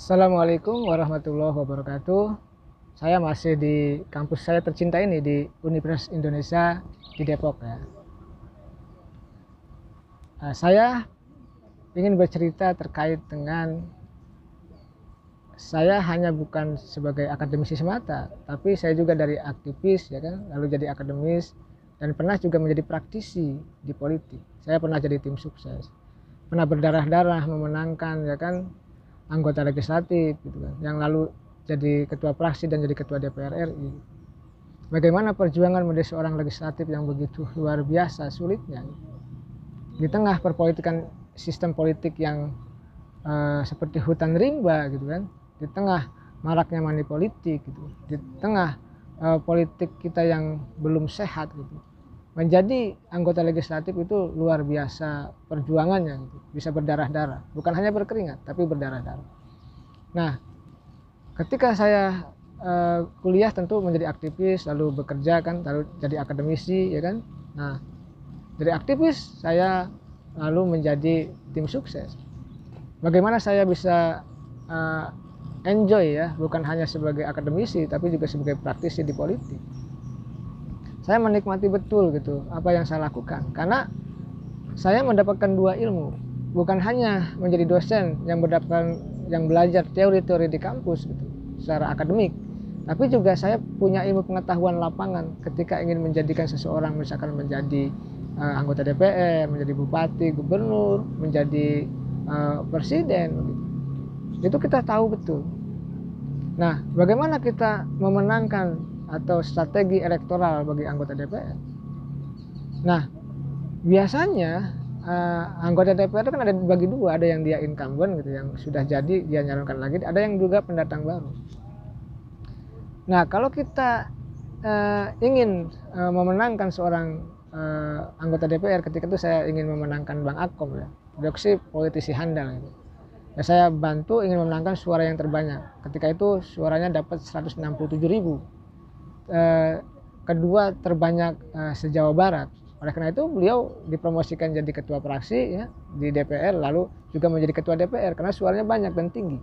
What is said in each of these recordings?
Assalamualaikum warahmatullahi wabarakatuh. Saya masih di kampus saya tercinta ini di Universitas Indonesia di Depok ya. Saya ingin bercerita terkait dengan saya hanya bukan sebagai akademisi semata, tapi saya juga dari aktivis ya kan, lalu jadi akademis dan pernah juga menjadi praktisi di politik. Saya pernah jadi tim sukses, pernah berdarah-darah memenangkan ya kan anggota legislatif gitu kan, yang lalu jadi ketua fraksi dan jadi ketua DPR RI. Bagaimana perjuangan menjadi seorang legislatif yang begitu luar biasa sulitnya di tengah perpolitikan sistem politik yang seperti hutan rimba gitu kan, di tengah maraknya money politik gitu, di tengah politik kita yang belum sehat gitu. Menjadi anggota legislatif itu luar biasa perjuangannya gitu. Bisa berdarah-darah, bukan hanya berkeringat tapi berdarah-darah. Nah, ketika saya kuliah tentu menjadi aktivis, lalu bekerja kan, lalu jadi akademisi ya kan. Nah, dari aktivis saya lalu menjadi tim sukses. Bagaimana saya bisa enjoy ya, bukan hanya sebagai akademisi tapi juga sebagai praktisi di politik. Saya menikmati betul gitu apa yang saya lakukan, karena saya mendapatkan dua ilmu, bukan hanya menjadi dosen yang belajar teori-teori di kampus gitu secara akademik, tapi juga saya punya ilmu pengetahuan lapangan ketika ingin menjadikan seseorang misalkan menjadi anggota DPR, menjadi bupati, gubernur, menjadi presiden gitu. Itu kita tahu betul. Nah, bagaimana kita memenangkan atau strategi elektoral bagi anggota DPR? Nah, biasanya anggota DPR itu kan ada bagi dua, ada yang dia incumbent gitu, yang sudah jadi dia nyalonkan lagi, ada yang juga pendatang baru. Nah, kalau kita ingin memenangkan seorang anggota DPR, ketika itu saya ingin memenangkan Bang Akom ya, beliau sih politisi handal gitu. Ya, saya bantu ingin memenangkan suara yang terbanyak. Ketika itu suaranya dapat 167.000. Kedua terbanyak se-Jawa Barat. Oleh karena itu beliau dipromosikan jadi ketua fraksi ya di DPR, lalu juga menjadi ketua DPR karena suaranya banyak dan tinggi.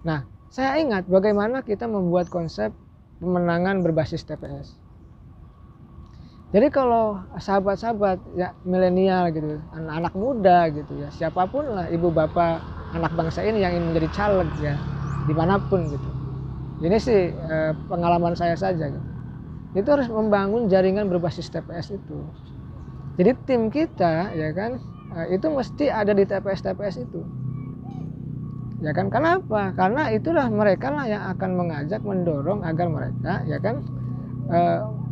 Nah, saya ingat bagaimana kita membuat konsep pemenangan berbasis TPS. Jadi kalau sahabat-sahabat ya milenial gitu, anak-anak muda gitu ya, siapapun lah ibu bapak anak bangsa ini yang ingin menjadi caleg ya dimanapun gitu. Ini sih pengalaman saya saja gitu. Itu harus membangun jaringan berbasis TPS itu. Jadi tim kita ya kan itu mesti ada di TPS-TPS itu. Ya kan, kenapa? Karena itulah mereka lah yang akan mengajak, mendorong agar mereka ya kan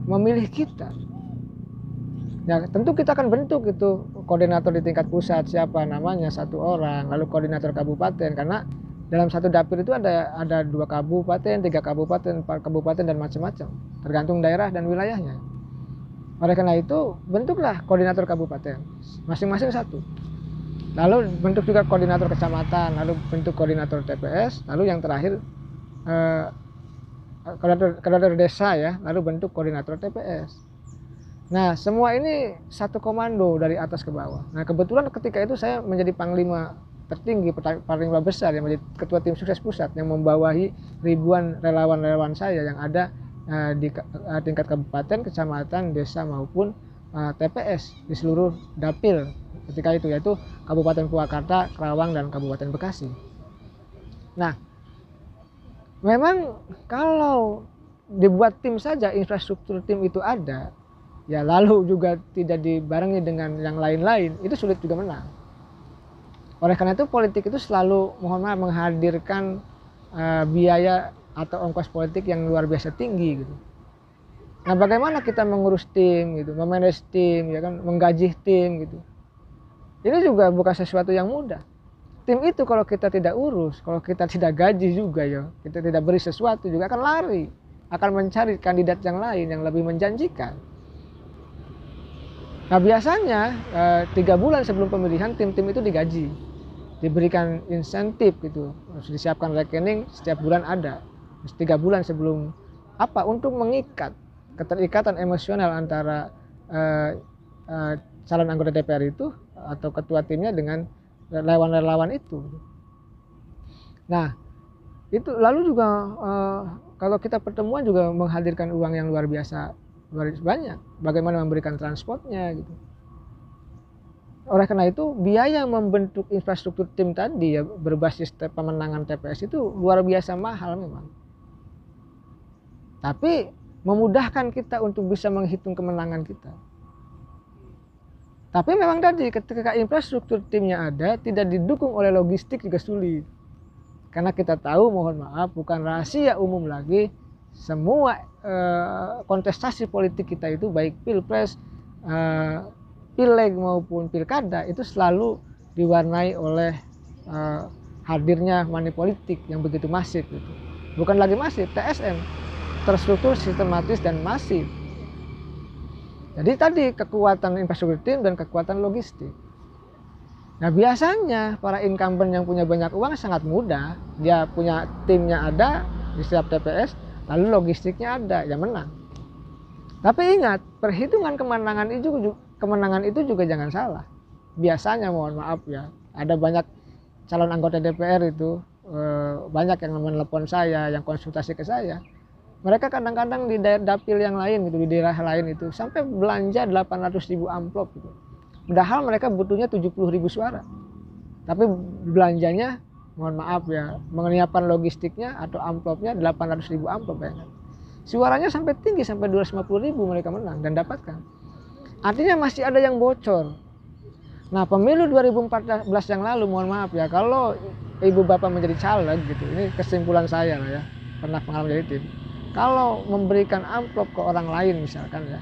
memilih kita. Ya tentu kita akan bentuk itu koordinator di tingkat pusat, siapa namanya, satu orang, lalu koordinator kabupaten, karena dalam satu dapil itu ada 2 kabupaten, 3 kabupaten, 4 kabupaten dan macam-macam, tergantung daerah dan wilayahnya. Oleh karena itu bentuklah koordinator kabupaten, masing-masing satu. Lalu bentuk juga koordinator kecamatan, lalu bentuk koordinator TPS, lalu yang terakhir koordinator desa ya, lalu bentuk koordinator TPS. Nah, semua ini satu komando dari atas ke bawah. Nah, kebetulan ketika itu saya menjadi panglima tertinggi, panglima besar yang menjadi ketua tim sukses pusat yang membawahi ribuan relawan-relawan saya yang ada di tingkat kabupaten, kecamatan, desa maupun TPS di seluruh dapil ketika itu, yaitu Kabupaten Purwakarta, Karawang, dan Kabupaten Bekasi. Nah, memang kalau dibuat tim saja, infrastruktur tim itu ada, ya lalu juga tidak dibarengi dengan yang lain-lain, itu sulit juga menang. Oleh karena itu politik itu selalu mohon maaf menghadirkan biaya atau ongkos politik yang luar biasa tinggi gitu. Nah, bagaimana kita mengurus tim gitu, memanage tim ya kan, menggaji tim gitu. Ini juga bukan sesuatu yang mudah. Tim itu kalau kita tidak urus, kalau kita tidak gaji juga ya, kita tidak beri sesuatu juga akan lari, akan mencari kandidat yang lain yang lebih menjanjikan. Nah, biasanya 3 bulan sebelum pemilihan tim-tim itu digaji, diberikan insentif gitu, harus disiapkan rekening setiap bulan ada. 3 bulan sebelum apa? Untuk mengikat keterikatan emosional antara calon anggota DPR itu atau ketua timnya dengan relawan-relawan itu. Nah, itu lalu juga kalau kita pertemuan juga menghadirkan uang yang luar biasa banyak. Bagaimana memberikan transportnya gitu. Oleh karena itu biaya membentuk infrastruktur tim tadi ya berbasis pemenangan TPS itu luar biasa mahal memang. Tapi memudahkan kita untuk bisa menghitung kemenangan kita. Tapi memang tadi ketika infrastruktur timnya ada tidak didukung oleh logistik juga sulit. Karena kita tahu, mohon maaf, bukan rahasia umum lagi, semua kontestasi politik kita itu baik pilpres, pileg maupun pilkada itu selalu diwarnai oleh hadirnya money politik yang begitu masif gitu. Bukan lagi masif, TSM, terstruktur, sistematis dan masif. Jadi tadi kekuatan infrastruktur tim dan kekuatan logistik. Nah biasanya para incumbent yang punya banyak uang sangat mudah, dia punya timnya ada di setiap TPS, lalu logistiknya ada, ya menang. Tapi ingat, perhitungan kemenangan itu juga jangan salah. Biasanya mohon maaf ya, ada banyak calon anggota DPR itu, banyak yang menelpon saya, yang konsultasi ke saya. Mereka kadang-kadang di dapil yang lain gitu, di daerah lain itu sampai belanja 800.000 amplop gitu. Padahal mereka butuhnya 70.000 suara. Tapi belanjanya, mohon maaf ya, menyiapkan logistiknya atau amplopnya 800.000 amplop ya. Suaranya sampai tinggi, sampai 250.000 mereka menang dan dapatkan. Artinya masih ada yang bocor. Nah pemilu 2014 yang lalu, mohon maaf ya, kalau ibu bapak menjadi caleg gitu, ini kesimpulan saya lah ya, pernah pengalaman jadi tim. Kalau memberikan amplop ke orang lain misalkan ya,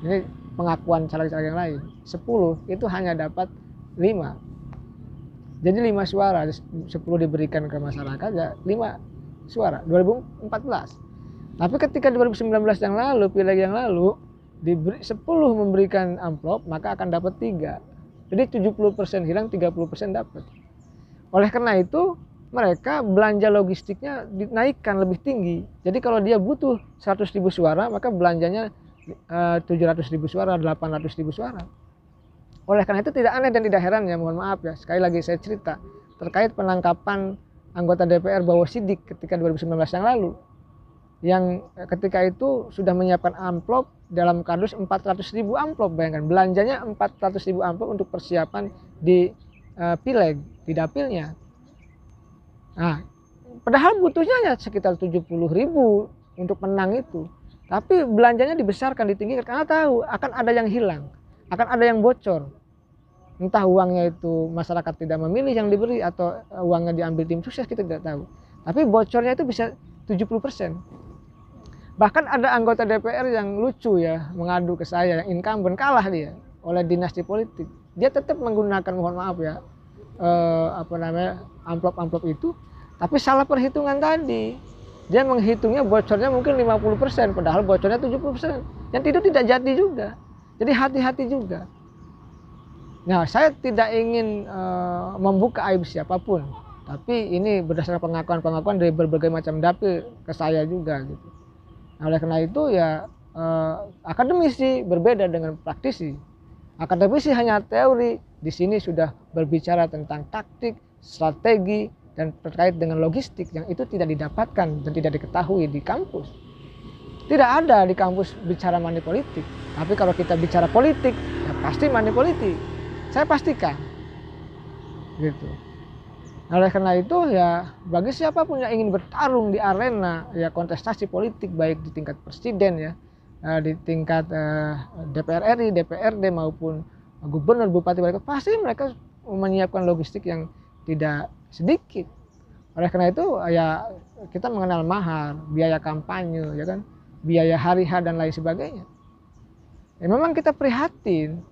ini pengakuan caleg-caleg yang lain, 10 itu hanya dapat 5. Jadi 5 suara, 10 diberikan ke masyarakat ya 5 suara, 2014. Tapi ketika 2019 yang lalu, pileg yang lalu, 10 memberikan amplop, maka akan dapat 3. Jadi 70% hilang, 30% dapat. Oleh karena itu, mereka belanja logistiknya dinaikkan lebih tinggi. Jadi kalau dia butuh 100.000 suara, maka belanjanya 700.000 suara, 800.000 suara. Oleh karena itu tidak aneh dan tidak heran ya, mohon maaf ya. Sekali lagi saya cerita terkait penangkapan anggota DPR Bowo Sidik ketika 2019 yang lalu. Yang ketika itu sudah menyiapkan amplop dalam kardus 400.000 amplop, bayangkan belanjanya 400.000 amplop untuk persiapan di pileg, di dapilnya. Nah, padahal butuhnya ya sekitar 70.000 untuk menang itu. Tapi belanjanya dibesarkan, ditinggikan karena tahu akan ada yang hilang, akan ada yang bocor. Entah uangnya itu masyarakat tidak memilih yang diberi atau uangnya diambil tim sukses, kita tidak tahu. Tapi bocornya itu bisa 70%. Bahkan ada anggota DPR yang lucu ya, mengadu ke saya, yang incumbent kalah dia oleh dinasti politik. Dia tetap menggunakan, mohon maaf ya, amplop-amplop itu, tapi salah perhitungan tadi. Dia menghitungnya bocornya mungkin 50%, padahal bocornya 70%. Yang itu tidak jadi juga. Jadi hati-hati juga. Nah, saya tidak ingin membuka aib siapapun, tapi ini berdasarkan pengakuan-pengakuan dari berbagai macam dapil ke saya juga gitu. Nah, oleh karena itu ya akademisi berbeda dengan praktisi. Akademisi hanya teori, di sini sudah berbicara tentang taktik, strategi, dan terkait dengan logistik yang itu tidak didapatkan dan tidak diketahui di kampus. Tidak ada di kampus bicara money politik. Tapi kalau kita bicara politik, ya pasti money politik. Saya pastikan. Gitu. Nah, oleh karena itu ya bagi siapapun yang ingin bertarung di arena ya kontestasi politik baik di tingkat presiden ya, di tingkat DPR RI, DPRD maupun gubernur, bupati, wali kota, pasti mereka menyiapkan logistik yang tidak sedikit. Oleh karena itu ya kita mengenal mahar, biaya kampanye ya kan, biaya hari H dan lain sebagainya. Ya memang kita prihatin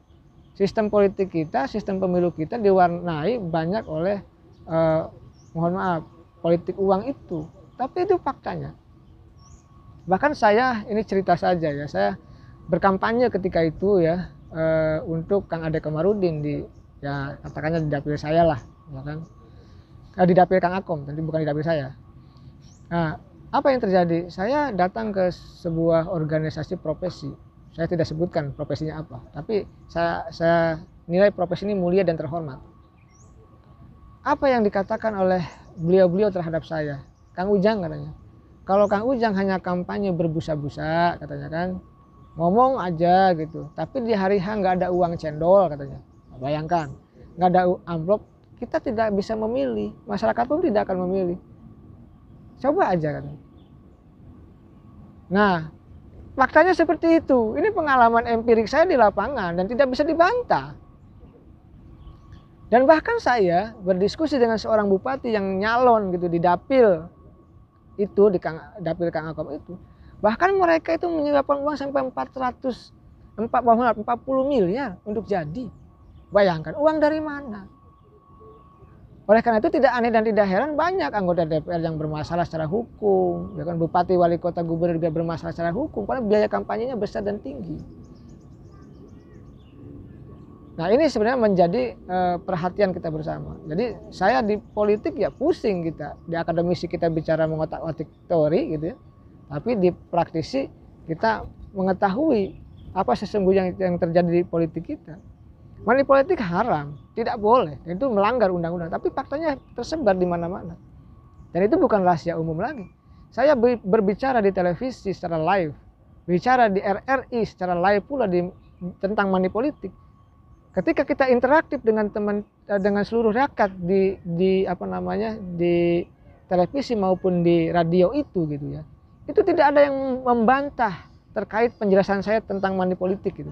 sistem politik kita, sistem pemilu kita diwarnai banyak oleh mohon maaf politik uang itu. Tapi itu faktanya. Bahkan saya ini cerita saja ya, saya berkampanye ketika itu ya untuk Kang Ade Komarudin di ya katakannya di dapil saya lah, ya kan. Di dapil Kang Akom, tapi bukan di dapil saya. Nah, apa yang terjadi? Saya datang ke sebuah organisasi profesi. Saya tidak sebutkan profesinya apa, tapi saya nilai profesi ini mulia dan terhormat. Apa yang dikatakan oleh beliau-beliau terhadap saya. Kang Ujang katanya, kalau Kang Ujang hanya kampanye berbusa-busa katanya kan, ngomong aja gitu, tapi di hari H nggak ada uang cendol katanya. Bayangkan, nggak ada amplop, kita tidak bisa memilih, masyarakat pun tidak akan memilih. Coba aja kan. Nah, faktanya seperti itu. Ini pengalaman empirik saya di lapangan dan tidak bisa dibantah. Dan bahkan saya berdiskusi dengan seorang bupati yang nyalon gitu di dapil itu, di dapil Kang Akom itu. Bahkan mereka itu menyiapkan uang sampai 40 miliar untuk jadi. Bayangkan uang dari mana? Oleh karena itu tidak aneh dan tidak heran banyak anggota DPR yang bermasalah secara hukum, ya kan, bupati, wali kota, gubernur juga bermasalah secara hukum karena biaya kampanyenya besar dan tinggi. Nah ini sebenarnya menjadi perhatian kita bersama. Jadi saya di politik ya pusing kita, di akademisi kita bicara mengotak-atik teori gitu ya, tapi di praktisi kita mengetahui apa sesungguhnya yang terjadi di politik kita. Money politik haram, tidak boleh, itu melanggar undang-undang. Tapi faktanya tersebar di mana-mana. Dan itu bukan rahasia umum lagi. Saya berbicara di televisi secara live, bicara di RRI secara live pula tentang money politik. Ketika kita interaktif dengan dengan seluruh rakyat di televisi maupun di radio itu gitu ya, itu tidak ada yang membantah terkait penjelasan saya tentang money politik gitu.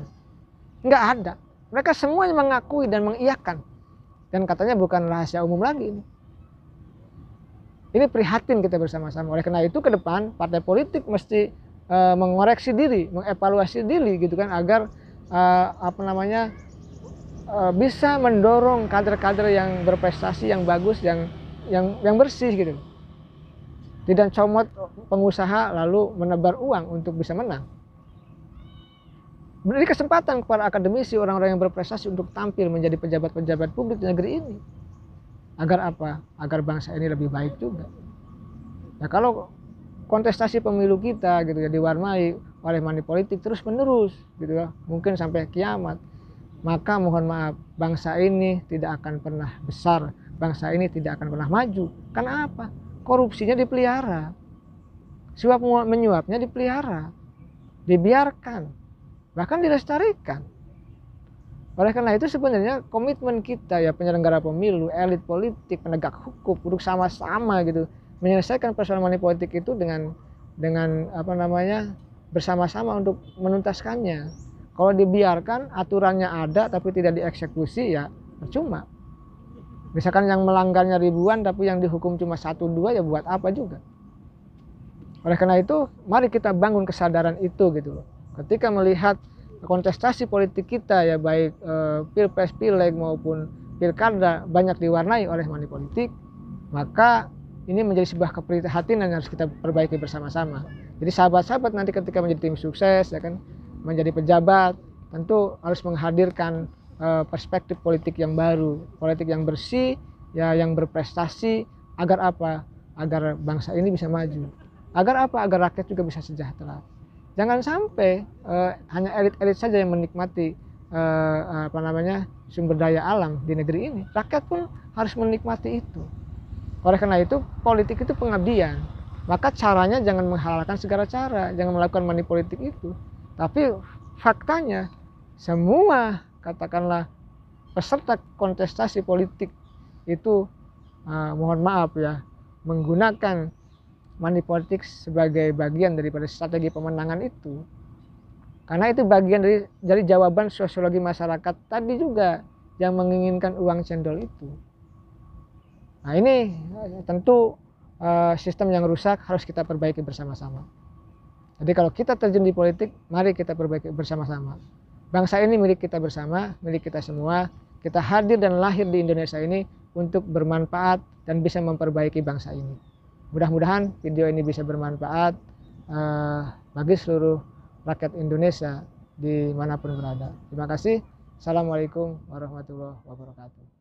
Nggak ada. Mereka semuanya mengakui dan mengiyakan. Dan katanya bukan rahasia umum lagi ini. Ini prihatin kita bersama-sama. Oleh karena itu ke depan partai politik mesti mengoreksi diri, mengevaluasi diri gitu kan, agar bisa mendorong kader-kader yang berprestasi, yang bagus, yang bersih gitu. Tidak comot pengusaha lalu menebar uang untuk bisa menang. Beri kesempatan kepada akademisi, orang-orang yang berprestasi untuk tampil menjadi pejabat-pejabat publik di negeri ini. Agar apa? Agar bangsa ini lebih baik juga. Nah kalau kontestasi pemilu kita gitu ya diwarnai oleh money politik terus menerus gitu ya, mungkin sampai kiamat, maka mohon maaf, bangsa ini tidak akan pernah besar, bangsa ini tidak akan pernah maju. Karena apa? Korupsinya dipelihara, suap menyuapnya dipelihara, dibiarkan, bahkan dilestarikan. Oleh karena itu sebenarnya komitmen kita ya penyelenggara pemilu, elit politik, penegak hukum untuk sama-sama gitu menyelesaikan persoalan money politik itu dengan bersama-sama untuk menuntaskannya. Kalau dibiarkan aturannya ada tapi tidak dieksekusi ya percuma. Misalkan yang melanggarnya ribuan tapi yang dihukum cuma 1-2 ya buat apa juga. Oleh karena itu mari kita bangun kesadaran itu gitu loh. Ketika melihat kontestasi politik kita ya baik pilpres, pileg maupun pilkada banyak diwarnai oleh money politik, maka ini menjadi sebuah keprihatinan yang harus kita perbaiki bersama-sama. Jadi sahabat-sahabat nanti ketika menjadi tim sukses ya kan, menjadi pejabat, tentu harus menghadirkan perspektif politik yang baru, politik yang bersih, ya yang berprestasi, agar apa? Agar bangsa ini bisa maju. Agar apa? Agar rakyat juga bisa sejahtera. Jangan sampai hanya elit-elit saja yang menikmati sumber daya alam di negeri ini. Rakyat pun harus menikmati itu. Oleh karena itu politik itu pengabdian. Maka caranya jangan menghalalkan segala cara, jangan melakukan money politik itu. Tapi faktanya semua katakanlah peserta kontestasi politik itu mohon maaf ya menggunakan money politik sebagai bagian daripada strategi pemenangan itu. Karena itu bagian dari jawaban sosiologi masyarakat tadi juga yang menginginkan uang cendol itu. Nah ini tentu sistem yang rusak harus kita perbaiki bersama-sama. Jadi kalau kita terjun di politik, mari kita perbaiki bersama-sama. Bangsa ini milik kita bersama, milik kita semua. Kita hadir dan lahir di Indonesia ini untuk bermanfaat dan bisa memperbaiki bangsa ini. Mudah-mudahan video ini bisa bermanfaat bagi seluruh rakyat Indonesia dimanapun berada. Terima kasih. Assalamualaikum warahmatullahi wabarakatuh.